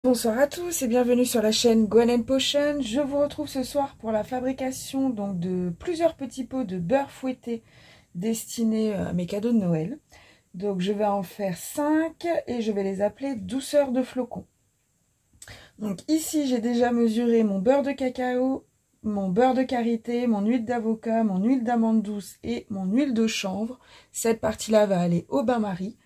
Bonsoir à tous et bienvenue sur la chaîne Gwen & Potion. Je vous retrouve ce soir pour la fabrication donc, de plusieurs petits pots de beurre fouetté destinés à mes cadeaux de Noël. Donc je vais en faire 5 et je vais les appeler douceur de flocons. Donc ici j'ai déjà mesuré mon beurre de cacao, mon beurre de karité, mon huile d'avocat, mon huile d'amande douce et mon huile de chanvre. Cette partie-là va aller au bain-marie.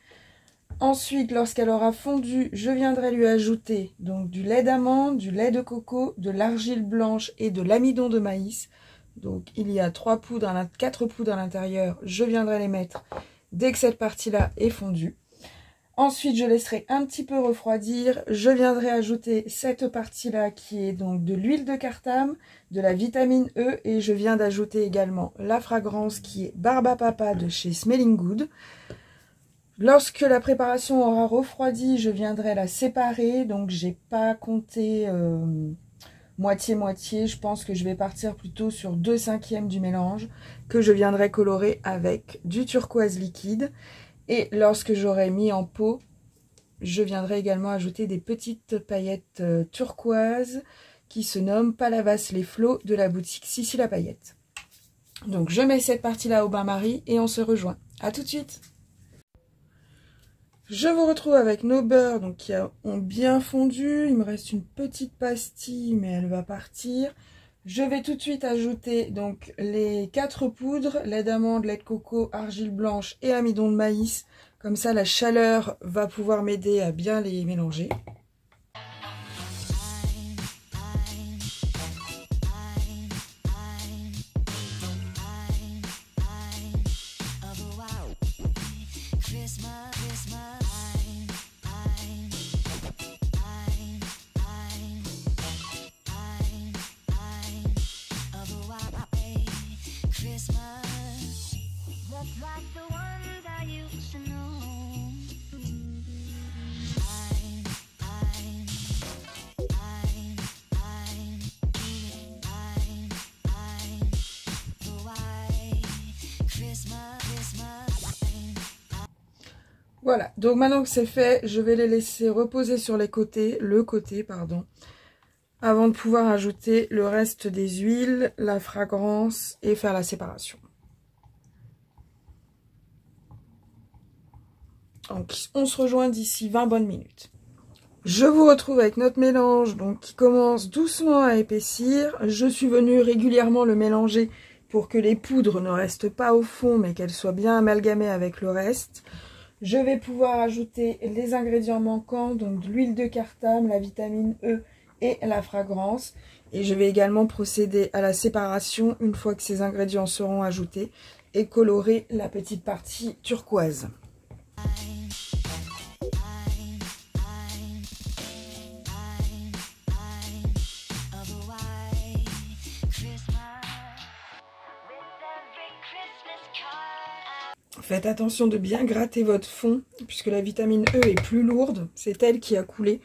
Ensuite, lorsqu'elle aura fondu, je viendrai lui ajouter donc du lait d'amande, du lait de coco, de l'argile blanche et de l'amidon de maïs. Donc il y a 4 poudres à l'intérieur. Je viendrai les mettre dès que cette partie-là est fondue. Ensuite, je laisserai un petit peu refroidir. Je viendrai ajouter cette partie-là qui est donc de l'huile de cartame, de la vitamine E et je viens d'ajouter également la fragrance qui est Barba Papa de chez Smelling Good. Lorsque la préparation aura refroidi, je viendrai la séparer. Donc, j'ai pas compté moitié-moitié. Je pense que je vais partir plutôt sur 2/5 du mélange que je viendrai colorer avec du turquoise liquide. Et lorsque j'aurai mis en pot, je viendrai également ajouter des petites paillettes turquoise qui se nomment Palavas les Flots de la boutique Sissi la Paillette. Donc, je mets cette partie-là au bain-marie et on se rejoint. À tout de suite! Je vous retrouve avec nos beurres donc, qui ont bien fondu. Il me reste une petite pastille, mais elle va partir. Je vais tout de suite ajouter donc, les 4 poudres, lait d'amande, lait de coco, argile blanche et amidon de maïs. Comme ça, la chaleur va pouvoir m'aider à bien les mélanger. Voilà, donc maintenant que c'est fait, je vais les laisser reposer sur le côté, avant de pouvoir ajouter le reste des huiles, la fragrance et faire la séparation. Donc on se rejoint d'ici 20 bonnes minutes. Je vous retrouve avec notre mélange donc, qui commence doucement à épaissir. Je suis venue régulièrement le mélanger pour que les poudres ne restent pas au fond mais qu'elles soient bien amalgamées avec le reste. Je vais pouvoir ajouter les ingrédients manquants, donc de l'huile de cartame, la vitamine E et la fragrance. Et je vais également procéder à la séparation une fois que ces ingrédients seront ajoutés et colorer la petite partie turquoise. Faites attention de bien gratter votre fond, puisque la vitamine E est plus lourde. C'est elle qui a coulé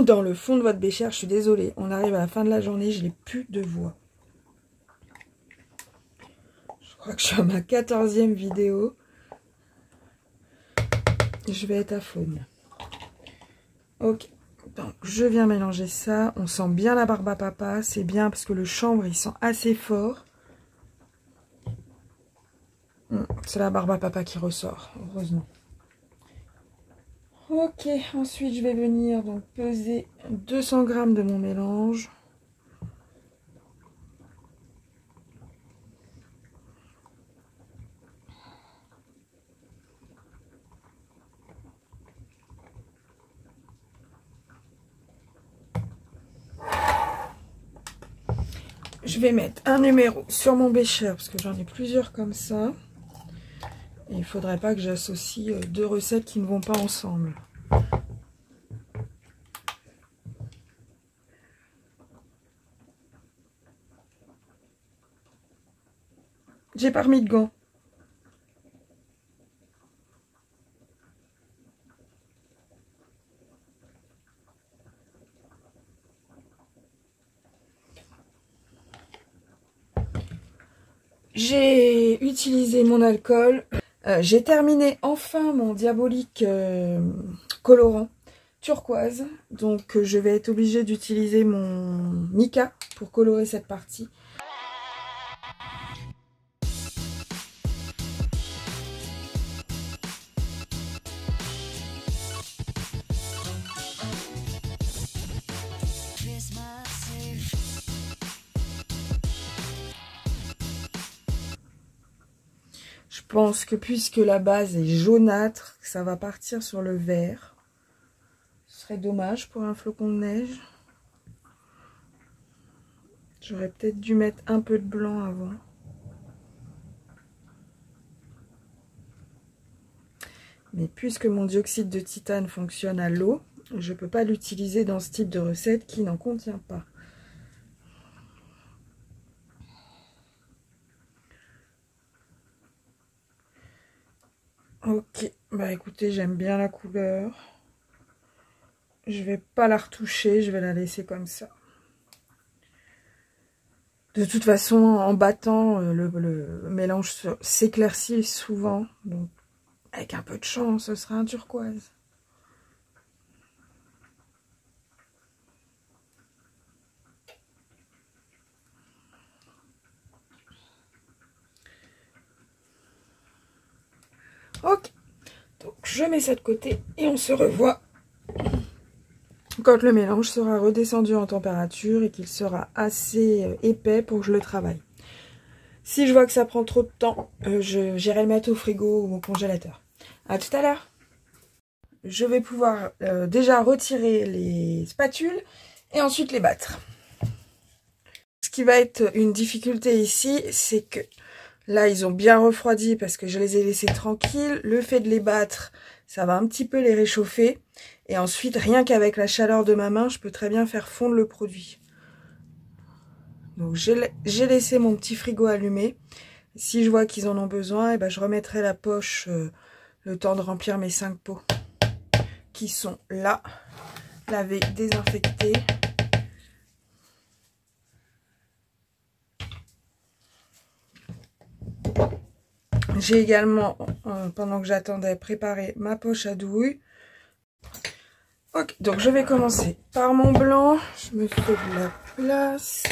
dans le fond de votre bécher. Je suis désolée, on arrive à la fin de la journée, je n'ai plus de voix. Je crois que je suis à ma 14e vidéo. Je vais être à faune. Ok, donc je viens mélanger ça. On sent bien la barbe à papa, c'est bien parce que le chanvre il sent assez fort. C'est la barbe à papa qui ressort, heureusement. Ok, ensuite je vais venir donc peser 200 g de mon mélange. Je vais mettre un numéro sur mon bécher parce que j'en ai plusieurs comme ça. Et il ne faudrait pas que j'associe 2 recettes qui ne vont pas ensemble. J'ai pas remis de gants. J'ai utilisé mon alcool. J'ai terminé enfin mon diabolique colorant. turquoise. Donc je vais être obligée d'utiliser mon mica pour colorer cette partie. Je pense que puisque la base est jaunâtre, ça va partir sur le vert. Ce serait dommage pour un flocon de neige. J'aurais peut-être dû mettre un peu de blanc avant. Mais puisque mon dioxyde de titane fonctionne à l'eau, je ne peux pas l'utiliser dans ce type de recette qui n'en contient pas. Ok, bah écoutez, j'aime bien la couleur. Je vais pas la retoucher, je vais la laisser comme ça. De toute façon, en battant, le mélange s'éclaircit souvent. Donc, avec un peu de chance, ce sera un turquoise. Ok, donc je mets ça de côté et on se revoit quand le mélange sera redescendu en température et qu'il sera assez épais pour que je le travaille. Si je vois que ça prend trop de temps, j'irai le mettre au frigo ou au congélateur. À tout à l'heure. Je vais pouvoir déjà retirer les spatules et ensuite les battre. Ce qui va être une difficulté ici, c'est que là, ils ont bien refroidi parce que je les ai laissés tranquilles. Le fait de les battre, ça va un petit peu les réchauffer. Et ensuite, rien qu'avec la chaleur de ma main, je peux très bien faire fondre le produit. Donc, j'ai laissé mon petit frigo allumé. Si je vois qu'ils en ont besoin, et ben, je remettrai la poche le temps de remplir mes 5 pots qui sont là, lavés, désinfectés. J'ai également, pendant que j'attendais, préparé ma poche à douille. Ok, donc je vais commencer par mon blanc. Je me fais de la place.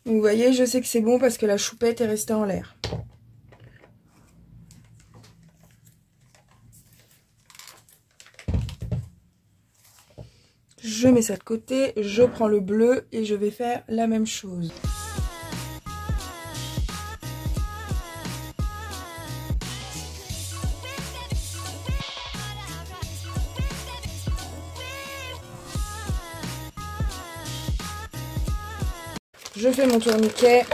Donc vous voyez, je sais que c'est bon parce que la choupette est restée en l'air. Je mets ça de côté, je prends le bleu et je vais faire la même chose. Je fais mon tourniquet,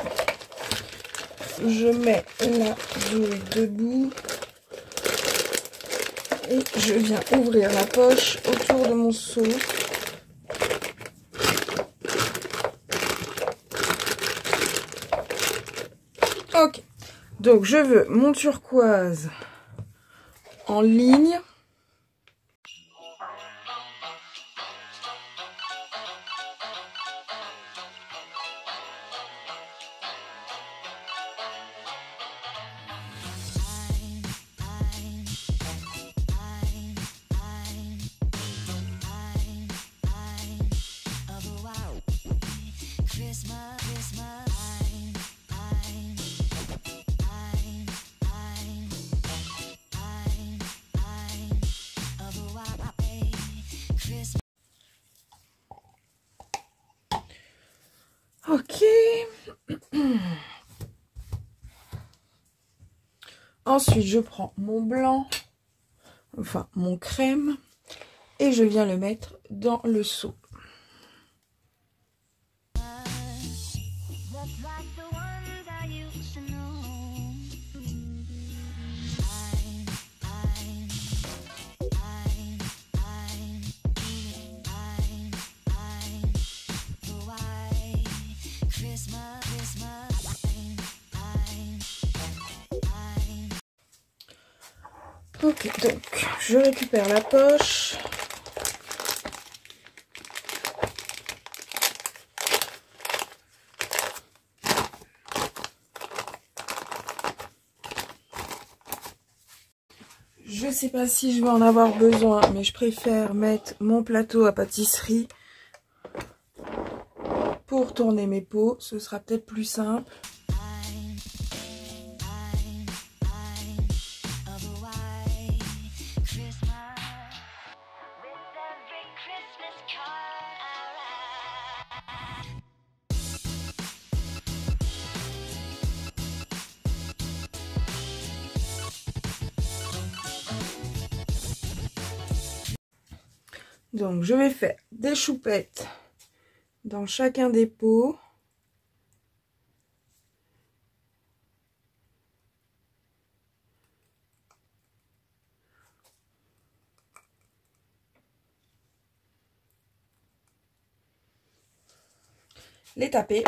je mets la douille debout et je viens ouvrir la poche autour de mon seau. Ok, donc je veux mon turquoise en ligne. Ok. Ensuite, je prends mon blanc, enfin mon crème, et je viens le mettre dans le seau. Ok, donc je récupère la poche. Je sais pas si je vais en avoir besoin, mais je préfère mettre mon plateau à pâtisserie pour tourner mes pots. Ce sera peut-être plus simple. Donc je vais faire des choupettes dans chacun des pots. Les taper.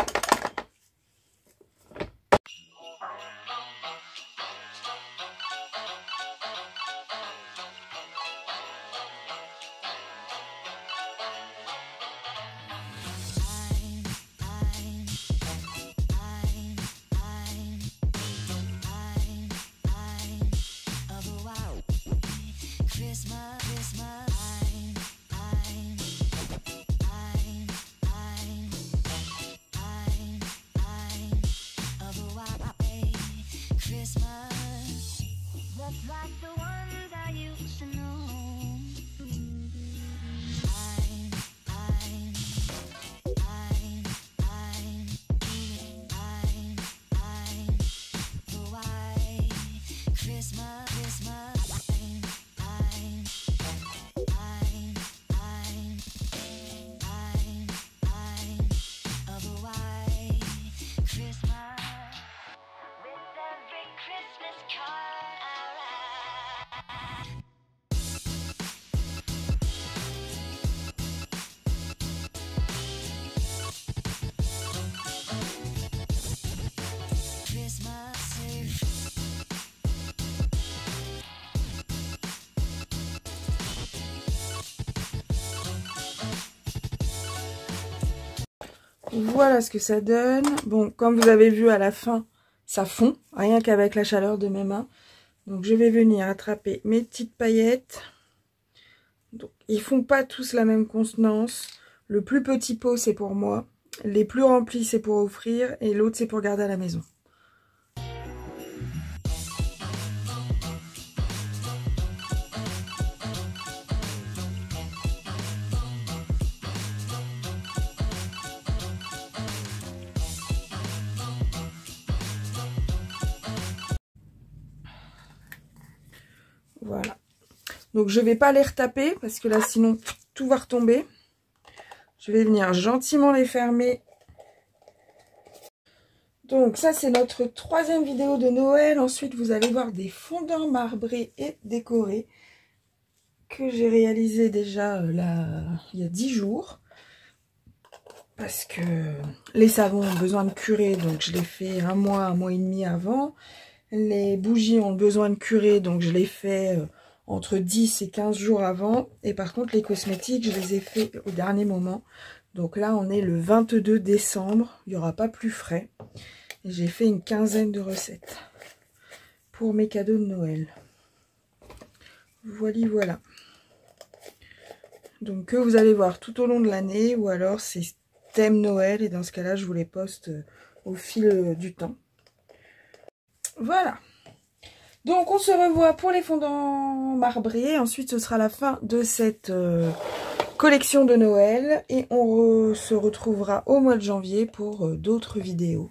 Voilà ce que ça donne. Bon, comme vous avez vu à la fin, ça fond, rien qu'avec la chaleur de mes mains. Donc je vais venir attraper mes petites paillettes. Donc, ils font pas tous la même contenance. Le plus petit pot c'est pour moi, les plus remplis c'est pour offrir et l'autre c'est pour garder à la maison. Voilà. Donc je vais pas les retaper parce que là sinon tout va retomber. Je vais venir gentiment les fermer. Donc ça c'est notre troisième vidéo de Noël. Ensuite vous allez voir des fondants marbrés et décorés que j'ai réalisé déjà là il y a 10 jours. Parce que les savons ont besoin de curer, donc je les fais un mois et demi avant. Les bougies ont besoin de curer, donc je les fais entre 10 et 15 jours avant. Et par contre, les cosmétiques, je les ai fait au dernier moment. Donc là, on est le 22 décembre. Il n'y aura pas plus frais. J'ai fait une quinzaine de recettes pour mes cadeaux de Noël. Voilà. Donc que vous allez voir tout au long de l'année, ou alors c'est thème Noël. Et dans ce cas-là, je vous les poste au fil du temps. Voilà. Donc on se revoit pour les fondants marbrés. Ensuite ce sera la fin de cette collection de Noël. Et on se retrouvera au mois de janvier pour d'autres vidéos.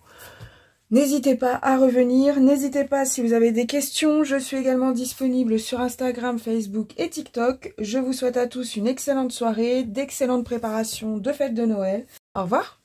N'hésitez pas à revenir. N'hésitez pas si vous avez des questions. Je suis également disponible sur Instagram, Facebook et TikTok. Je vous souhaite à tous une excellente soirée, d'excellentes préparations de fêtes de Noël. Au revoir.